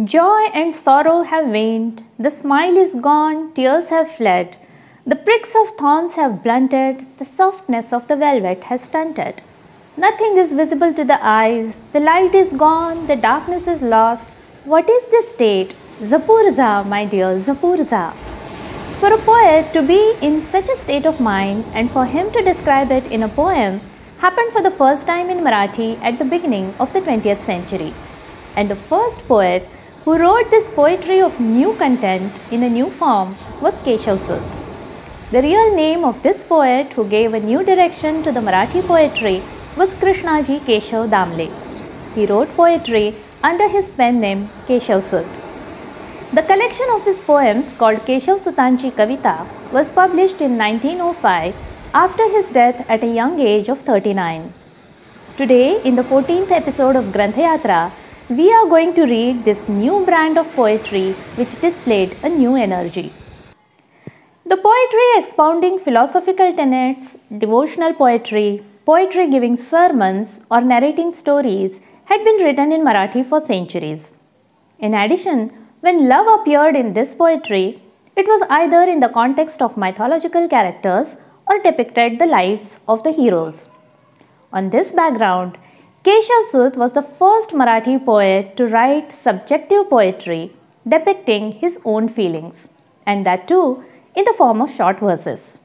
Joy and sorrow have waned, the smile is gone, tears have fled. The pricks of thorns have blunted, the softness of the velvet has stunted. Nothing is visible to the eyes, the light is gone, the darkness is lost. What is this state? Zapurza, my dear, Zapurza. For a poet to be in such a state of mind and for him to describe it in a poem happened for the first time in Marathi at the beginning of the 20th century. And the first poet who wrote this poetry of new content in a new form was Keshav Sut. The real name of this poet who gave a new direction to the Marathi poetry was Krishnaji Keshav Damle. He wrote poetry under his pen name Keshav Sut. The collection of his poems called Keshav Sutanchi Kavita was published in 1905 after his death at a young age of 39. Today, in the 14th episode of Granthayatra, we are going to read this new brand of poetry which displayed a new energy. The poetry expounding philosophical tenets, devotional poetry, poetry giving sermons or narrating stories had been written in Marathi for centuries. In addition, when love appeared in this poetry, it was either in the context of mythological characters or depicted the lives of the heroes. On this background, Keshav Sut was the first Marathi poet to write subjective poetry depicting his own feelings, and that too in the form of short verses.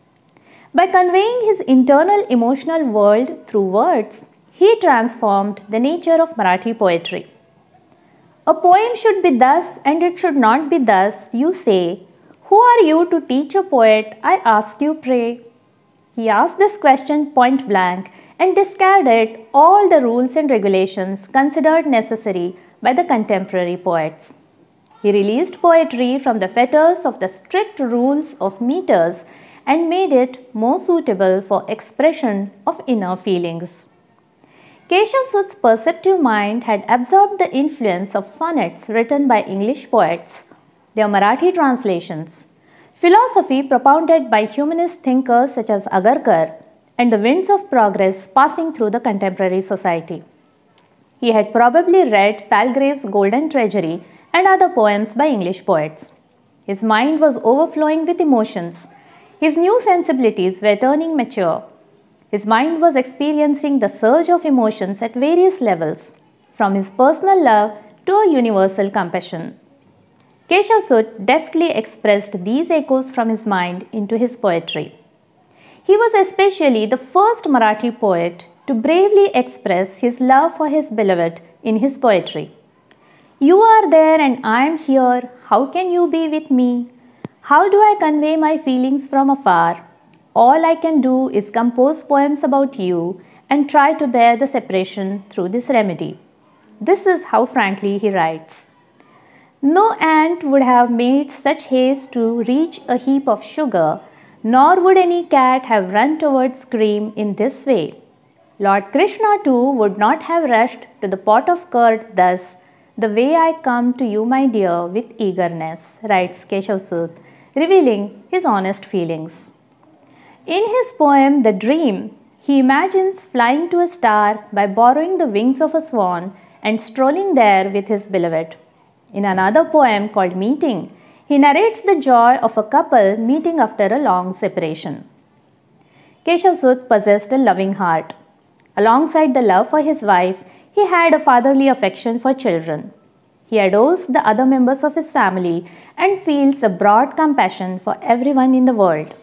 By conveying his internal emotional world through words, he transformed the nature of Marathi poetry. A poem should be thus and it should not be thus, you say. Who are you to teach a poet, I ask you pray? He asked this question point blank and discarded all the rules and regulations considered necessary by the contemporary poets. He released poetry from the fetters of the strict rules of meters and made it more suitable for expression of inner feelings. Keshav Sut's perceptive mind had absorbed the influence of sonnets written by English poets, their Marathi translations, philosophy propounded by humanist thinkers such as Agarkar, and the winds of progress passing through the contemporary society. He had probably read Palgrave's Golden Treasury and other poems by English poets. His mind was overflowing with emotions. His new sensibilities were turning mature. His mind was experiencing the surge of emotions at various levels, from his personal love to a universal compassion. Keshav Sut deftly expressed these echoes from his mind into his poetry. He was especially the first Marathi poet to bravely express his love for his beloved in his poetry. You are there and I am here, how can you be with me? How do I convey my feelings from afar? All I can do is compose poems about you and try to bear the separation through this remedy. This is how frankly he writes. No ant would have made such haste to reach a heap of sugar, nor would any cat have run towards cream in this way. Lord Krishna too would not have rushed to the pot of curd thus, the way I come to you, my dear, with eagerness, writes Keshav Sut, revealing his honest feelings. In his poem The Dream, he imagines flying to a star by borrowing the wings of a swan and strolling there with his beloved. In another poem called Meeting, he narrates the joy of a couple meeting after a long separation. Keshav Sut possessed a loving heart. Alongside the love for his wife, he had a fatherly affection for children. He adores the other members of his family and feels a broad compassion for everyone in the world.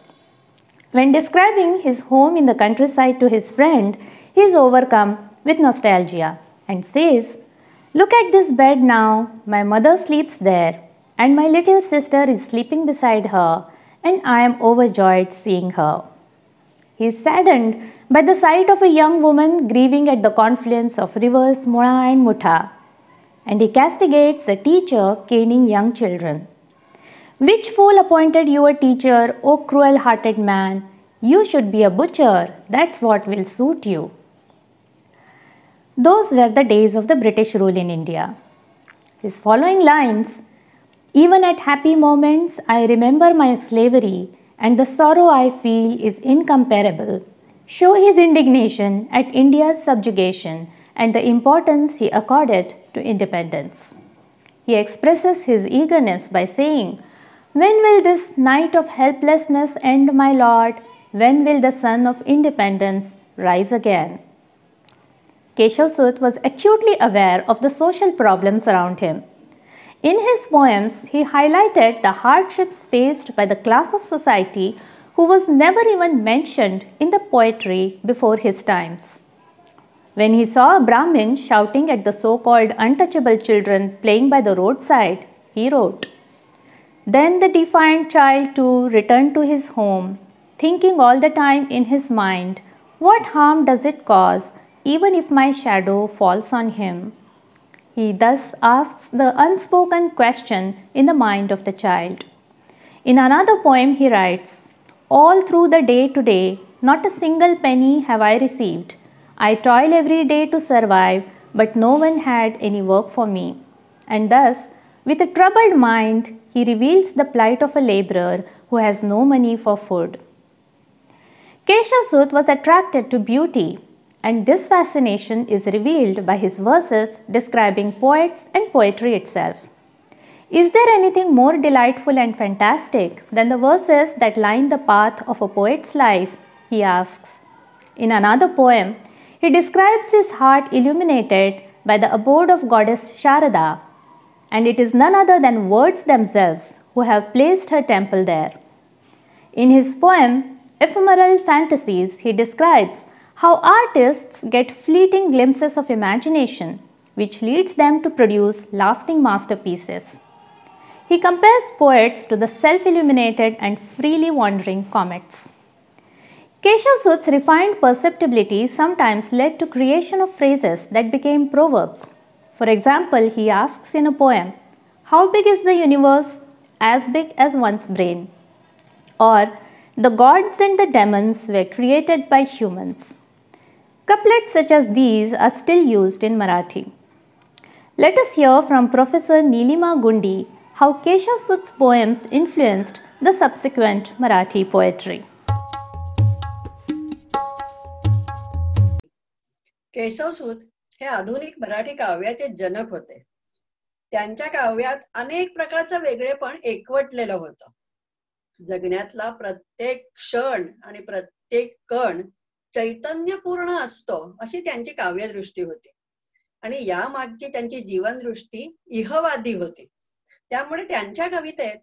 When describing his home in the countryside to his friend, he is overcome with nostalgia and says, "Look at this bed now, my mother sleeps there, and my little sister is sleeping beside her, and I am overjoyed seeing her." He is saddened by the sight of a young woman grieving at the confluence of rivers Mula and Mutha, and he castigates a teacher caning young children. Which fool appointed you a teacher, O cruel-hearted man? You should be a butcher, that's what will suit you. Those were the days of the British rule in India. His following lines, "Even at happy moments I remember my slavery, and the sorrow I feel is incomparable," show his indignation at India's subjugation and the importance he accorded to independence. He expresses his eagerness by saying, "When will this night of helplessness end, my lord? When will the sun of independence rise again?" Keshav Sut was acutely aware of the social problems around him. In his poems, he highlighted the hardships faced by the class of society who was never even mentioned in the poetry before his times. When he saw a Brahmin shouting at the so-called untouchable children playing by the roadside, he wrote, "Then the defiant child too returned to his home, thinking all the time in his mind, what harm does it cause, even if my shadow falls on him?" He thus asks the unspoken question in the mind of the child. In another poem, he writes, "All through the day today, not a single penny have I received. I toil every day to survive, but no one had any work for me." And thus, with a troubled mind, he reveals the plight of a laborer who has no money for food. Keshav Sut was attracted to beauty, and this fascination is revealed by his verses describing poets and poetry itself. Is there anything more delightful and fantastic than the verses that line the path of a poet's life? He asks. In another poem, he describes his heart illuminated by the abode of goddess Sharada, and it is none other than words themselves who have placed her temple there. In his poem, Ephemeral Fantasies, he describes how artists get fleeting glimpses of imagination, which leads them to produce lasting masterpieces. He compares poets to the self-illuminated and freely wandering comets. Keshav Sut's refined perceptibility sometimes led to creation of phrases that became proverbs. For example, he asks in a poem, "How big is the universe? As big as one's brain." Or, "The gods and the demons were created by humans." Couplets such as these are still used in Marathi. Let us hear from Professor Nilima Gundi how Keshav Sut's poems influenced the subsequent Marathi poetry. Keshav सूत हे आधुनिक मराठी काव्याचे जनक होते. त्यांच्या काव्यात अनेक प्रकारचं वेगळेपण एकवटलेलं होतं. जगण्यातला प्रत्येक क्षण आणि प्रत्येक कण चैतन्यपूर्ण असतो अशी त्यांची काव्यदृष्टी होती आणि या मागची त्यांची जीवनदृष्टी इहवादी होती. त्यामुळे त्यांच्या कवितेत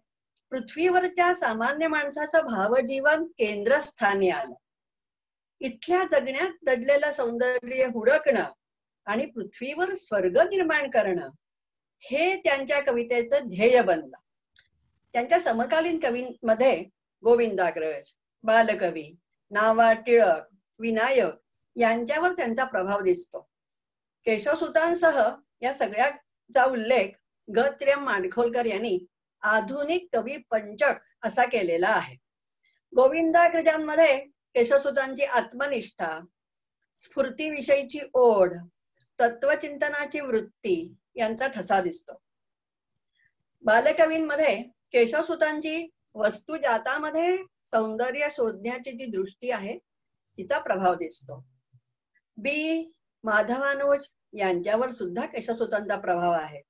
पृथ्वीवरच्या सामान्य माणसाचं भावजीवन केंद्रस्थानी आलं. इथल्या जगण्यात दडलेलं सौंदर्य हुडकणं आणि पृथ्वीवर स्वर्ग निर्माण करणं हे त्यांच्या कवितेचं ध्येय बनलं. त्यांच्या समकालीन कवींमध्ये गोविंदाग्रज, बालकवी, नावा टिळक, विनायक यांच्यावर त्यांचा प्रभाव दिसतो. केशवसुतांसह या सगळ्याचा उल्लेख ग.त्र्यं माडखोलकर यांनी आधुनिक कवी पंचक असा केलेला आहे. गोविंदाग्रजांमध्ये केशवसुतांची आत्मनिष्ठा, स्फूर्तीविषयीची ओढ, तत्वचिंतनाची वृत्ती यांचा ठसा दिसतो. बालकवींमध्ये केशवसुतांची वस्तुजातामध्ये सौंदर्य शोधण्याची जी दृष्टी आहे तिचा प्रभाव दिसतो. बी. माधवानुज यांच्यावर सुद्धा केशवसुतांचा प्रभाव आहे.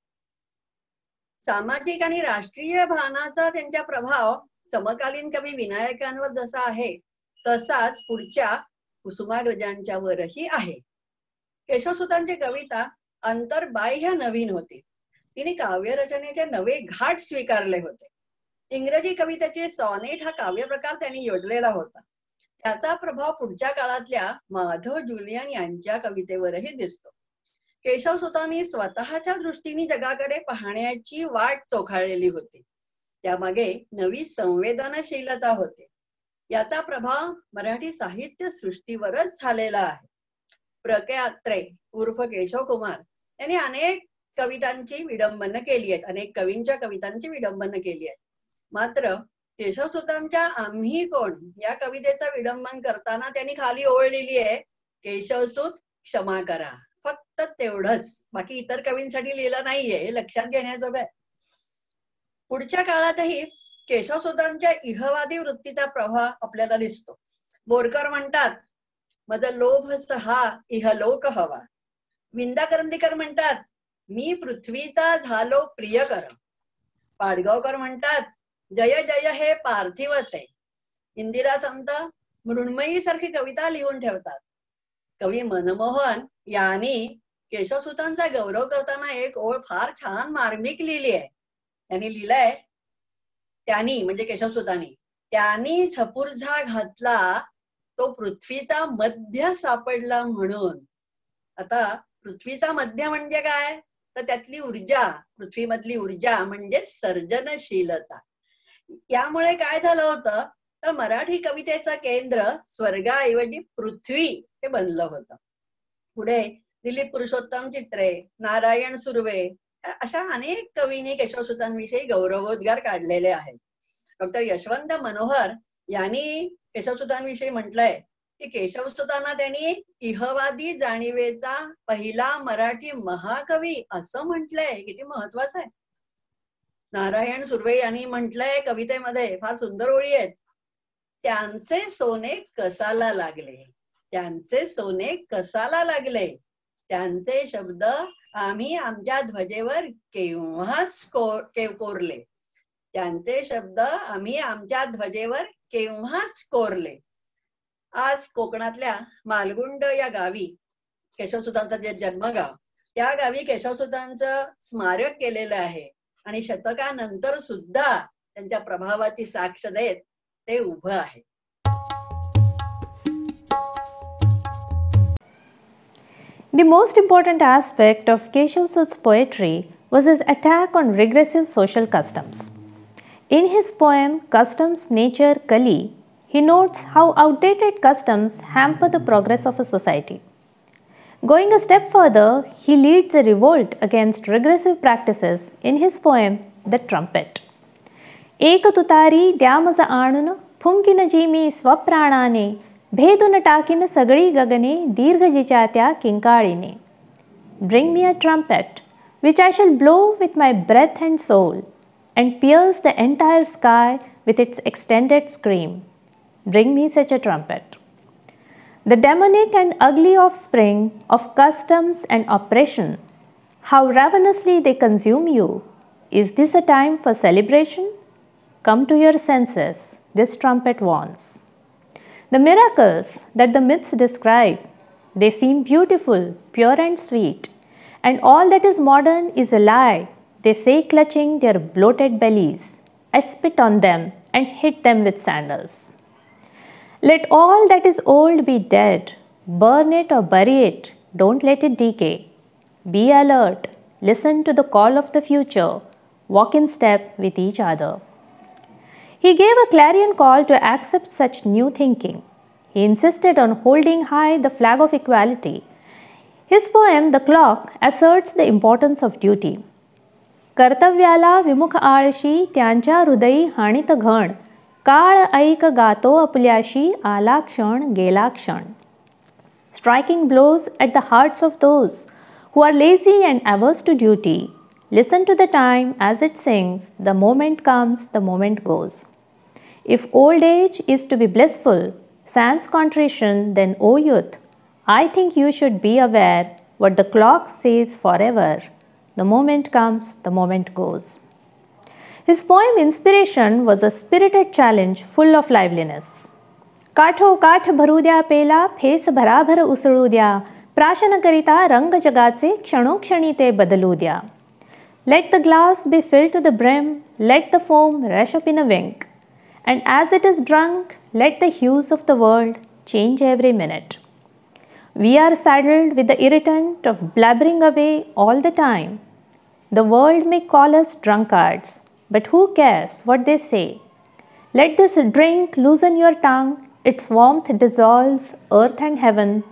सामाजिक आणि राष्ट्रीय भावनाचा त्यांचा प्रभाव समकालीन कवी विनायकांवर जसा आहे तसाच पुढच्या कुसुमाग्रजांच्या वरही आहे. केशवसुतांची कविता अंतर्बाह्य नवीन होती. तिने काव्यरचनेचे नवे घाट स्वीकारले होते. इंग्रजी कवितेचे सॉनेट हा काव्यप्रकार त्यांनी योजलेला होता. त्याचा प्रभाव पुढच्या काळातल्या माधव जुलियन यांच्या कवितेवरही दिसतो. केशवसुतांनी स्वतःच्या दृष्टीने जगाकडे पाहण्याची वाट चोखाळलेली होती. त्यामागे नवी संवेदनशीलता होती. याचा प्रभाव मराठी साहित्य सृष्टीवरच झालेला आहे. प्र. के. अत्रे उर्फ केशव कुमार यांनी अनेक कवितांची विडंबन केली आहेत, अनेक कवींच्या कवितांची विडंबन केली आहे. मात्र केशवसुतांच्या आम्ही कोण या कवितेचं विडंबन करताना त्यांनी खाली ओळ लिहिली आहे, केशवसुत क्षमा करा. फक्त तेवढंच, बाकी इतर कवींसाठी लिहिलं नाहीये, हे लक्षात घेण्याजोगं आहे. पुढच्या काळातही केशवसुतांच्या इहवादी वृत्तीचा प्रभाव आपल्याला दिसतो. बोरकर म्हणतात, माझा लोभ सहा इहलोक हवा. विंदा करंदीकर म्हणतात, मी पृथ्वीचा झालो प्रियकर. पाडगावकर म्हणतात, जय जय हे पार्थिवच आहे. इंदिरा संत मृण्मयी सारखी कविता लिहून ठेवतात. कवी मनमोहन यांनी केशवसुतांचा गौरव करताना एक ओळ फार छान मार्मिक लिहिली आहे. त्यांनी लिहिलंय, त्यांनी म्हणजे केशवसुतांनी, त्यांनी छपुर्झा घातला तो पृथ्वीचा मध्य सापडला म्हणून. आता पृथ्वीचा मध्य म्हणजे काय, तर त्यातली ऊर्जा, पृथ्वीमधली ऊर्जा म्हणजे सर्जनशीलता. यामुळे काय झालं होतं, तर मराठी कवितेचं केंद्र स्वर्गाऐवजी पृथ्वी हे बनलं होतं. पुढे दिलीप पुरुषोत्तम चित्रे, नारायण सुर्वे अशा अनेक कवींनी केशवसुतांविषयी गौरवोद्गार काढलेले आहेत. डॉक्टर यशवंत मनोहर यांनी केशवसुतांविषयी म्हटलंय की केशवसुतांना त्यांनी इहवादी जाणीवेचा पहिला मराठी महाकवी असं म्हटलंय. किती महत्वाचं आहे. नारायण सुर्वे यांनी म्हटलंय कवितेमध्ये, फार सुंदर ओळी आहेत, त्यांचे सोने कसाला लागले, त्यांचे सोने कसाला लागले, त्यांचे शब्द आम्ही आमच्या ध्वजेवर केव्हाच कोरले, त्यांचे शब्द आम्ही आमच्या ध्वजेवर केव्हाच कोरले. आज कोकणातल्या मालगुंड या गावी केशवसुतांचं जे जन्मगाव, त्या गावी केशवसुतांचं स्मारक केलेलं आहे आणि शतकानंतर सुद्धा त्यांच्या प्रभावाची साक्ष देत ते उभं आहे. The most important aspect of Keshavsut's poetry was his attack on regressive social customs. In his poem Customs, Nature, Kali, he notes how outdated customs hamper the progress of a society. Going a step further, he leads a revolt against regressive practices in his poem The Trumpet. एक तुतारी द्या मज आणून फुंकिन जी मी स्वप्राणाने भेदून टाकीन सगळी गगने दीर्घजिच्या त्या किंकाळीने. Bring me a trumpet, which I shall blow with my breath and soul, and pierce the entire sky with its extended scream. Bring me such a trumpet. The demonic and ugly offspring of customs and oppression, how ravenously they consume you. Is this a time for celebration? Come to your senses, this trumpet warns. The miracles that the myths describe, they seem beautiful, pure and sweet, and all that is modern is a lie, they say clutching their bloated bellies. I spit on them and hit them with sandals. Let all that is old be dead, burn it or bury it, don't let it decay. Be alert, listen to the call of the future, walk in step with each other. He gave a clarion call to accept such new thinking. He insisted on holding high the flag of equality. His poem, The Clock, asserts the importance of duty. कर्तव्याला विमुख आळशी त्यांच्या हृदयी हाणित घण, काळ ऐक गातो आपल्याशी आला क्षण गेला क्षण. Striking blows at the hearts of those who are lazy and averse to duty. Listen to the time as it sings, the moment comes, the moment goes. If old age is to be blissful, sans contrition, then O youth, I think you should be aware what the clock says forever. The moment comes, the moment goes. His poem Inspiration was a spirited challenge full of liveliness. काठो काठ भरू द्या पेला, face भराभर उसळू द्या, प्राशनकरिता रंग जगाचे क्षणोक्षणी ते बदलू द्या. Let the glass be filled to the brim, let the foam rush up in a wink, and as it is drunk, let the hues of the world change every minute. We are saddled with the irritant of blabbering away all the time. The world may call us drunkards, but who cares what they say? Let this drink loosen your tongue, its warmth dissolves earth and heaven.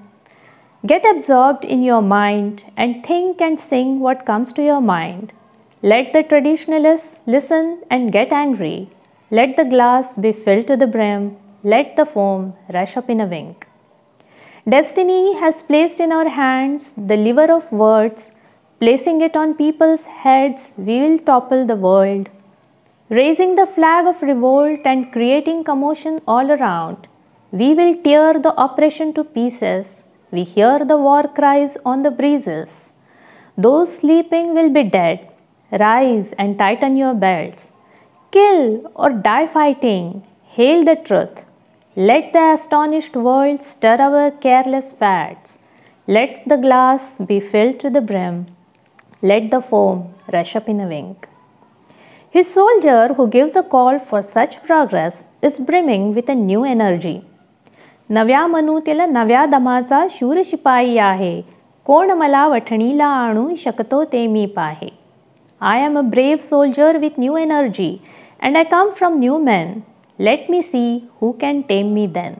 Get absorbed in your mind and think and sing what comes to your mind. Let the traditionalists listen and get angry. Let the glass be filled to the brim. Let the foam rush up in a wink. Destiny has placed in our hands the lever of words. Placing it on people's heads, we will topple the world. Raising the flag of revolt and creating commotion all around, we will tear the oppression to pieces. We hear the war cries on the breezes. Those sleeping will be dead. Rise and tighten your belts. Kill or die fighting. Hail the truth. Let the astonished world stir our careless fads. Let the glass be filled to the brim. Let the foam rush up in a wink. His soldier who gives a call for such progress is brimming with a new energy. नव्या मनुतेला नव्या दमाचा शूर शिपाई आहे. कोण मला वठणीला आणू शकतो ते मी पाहे. I am a brave soldier with new energy, and I come from new men. Let me see who can tame me then.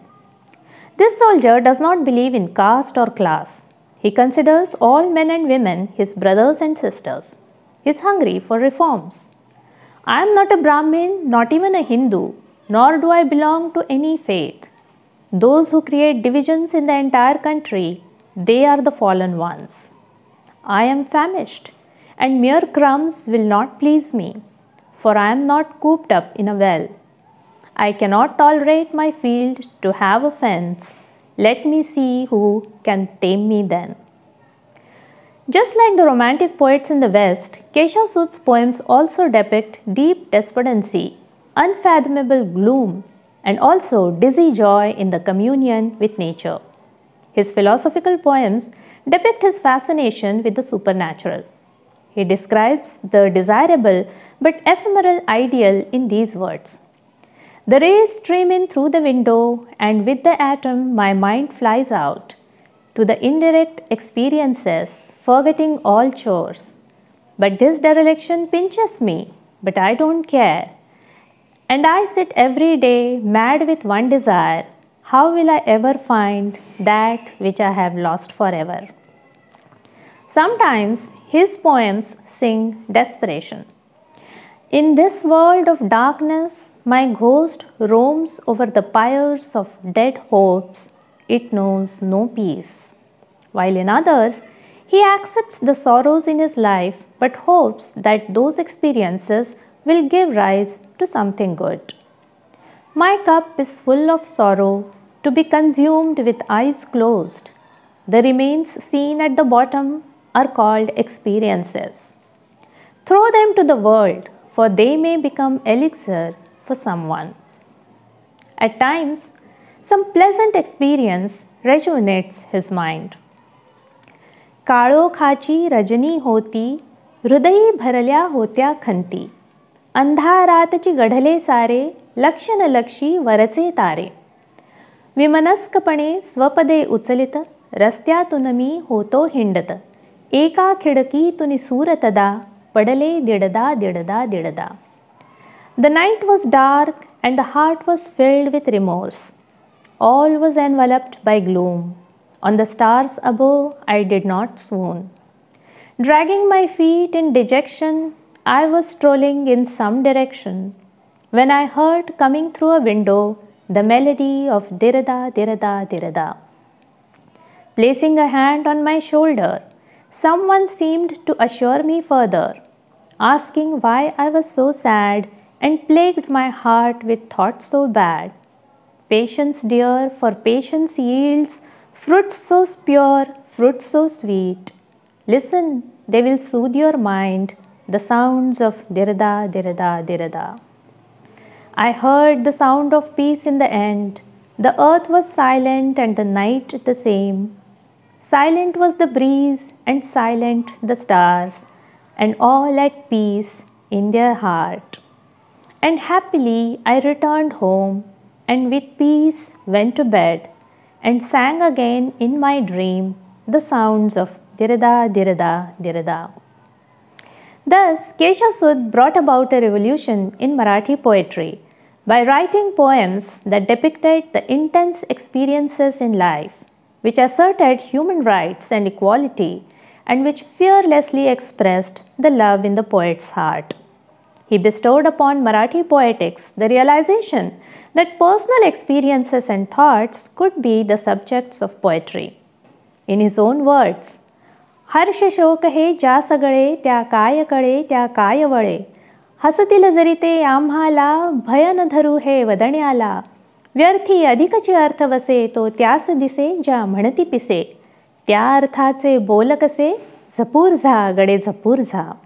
This soldier does not believe in caste or class. He considers all men and women his brothers and sisters. He is hungry for reforms. I am not a Brahmin, not even a Hindu, nor do I belong to any faith. Those who create divisions in the entire country, they are the fallen ones. I am famished, and mere crumbs will not please me, for I am not cooped up in a well. I cannot tolerate my field to have a fence. Let me see who can tame me then. Just like the romantic poets in the West, Keshav Sud's poems also depict deep despondency, unfathomable gloom, and also dizzy joy in the communion with nature. His philosophical poems depict his fascination with the supernatural. He describes the desirable but ephemeral ideal in these words. The rays stream in through the window, and with the atom my mind flies out to the indirect experiences, forgetting all chores. But this dereliction pinches me, but I don't care. And I sit every day mad with one desire: how will I ever find that which I have lost forever? Sometimes his poems sing desperation. In this world of darkness, my ghost roams over the pyres of dead hopes. It knows no peace. While in others, he accepts the sorrows in his life but hopes that those experiences will give rise to something good. My cup is full of sorrow, to be consumed with eyes closed. The remains seen at the bottom are called experiences. Throw them to the world, for they may become elixir for someone. At times, some pleasant experience rejuvenates his mind. काळोखाची Rajni होती, हृदयी भरल्या होत्या खंती. अंधारातची गढले सारे, लक्ष न लक्षी वरचे तारे. विमनस्कपणे स्वपदे उचलित, रस्त्यातून मी होतो हिंडत. एका खिडकीतून सूरतदा, पडले दिडदा दिडदा दिडदा. The night was dark and the heart was filled with remorse. All was enveloped by gloom. On the stars above, I did not swoon. Dragging my feet in dejection, I was strolling in some direction, when I heard coming through a window the melody of dirada dirada dirada. Placing a hand on my shoulder, someone seemed to assure me further, asking why I was so sad and plagued my heart with thoughts so bad. Patience, dear, for patience yields fruits so pure, fruits so sweet. Listen, they will soothe your mind, the sounds of dirada dirada dirada. I heard the sound of peace in the end. The earth was silent and the night the same. Silent was the breeze and silent the stars, and all at peace in their heart. And happily I returned home, and with peace went to bed, and sang again in my dream the sounds of dirada dirada dirada. Thus, Keshav Sud brought about a revolution in Marathi poetry by writing poems that depicted the intense experiences in life, which asserted human rights and equality, and which fearlessly expressed the love in the poet's heart. He bestowed upon Marathi poetics the realization that personal experiences and thoughts could be the subjects of poetry. In his own words, हर्ष शोक हे ज्या सगळे त्या काय कळे त्या काय वळे. हसतील जरी ते आम्हाला भय न धरू हे वदण्याला. व्यर्थी अधिकची अर्थ वसे तो त्यास दिसे ज्या म्हणती पिसे. त्या अर्थाचे बोल कसे Zapur za, gade zapur za.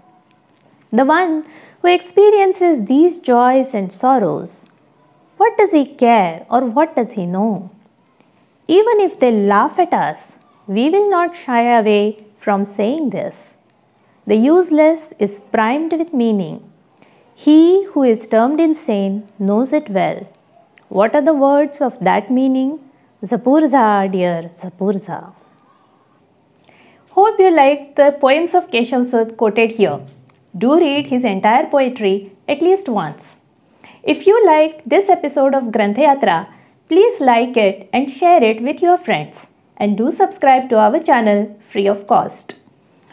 The one who experiences these joys and sorrows, what does he care or what does he know? Even if they laugh at us, we will not shy away from saying this. The useless is primed with meaning. He who is termed insane knows it well. What are the words of that meaning? Zapurza, dear, Zapurza. Hope you liked the poems of Keshav Sud quoted here. Do read his entire poetry at least once. If you liked this episode of Granthayatra, please like it and share it with your friends. And do subscribe to our channel free of cost.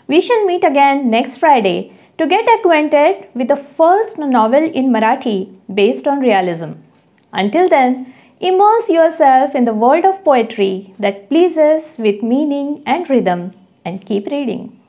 We shall meet again next Friday to get acquainted with the first novel in Marathi based on realism. Until then, immerse yourself in the world of poetry that pleases with meaning and rhythm and keep reading.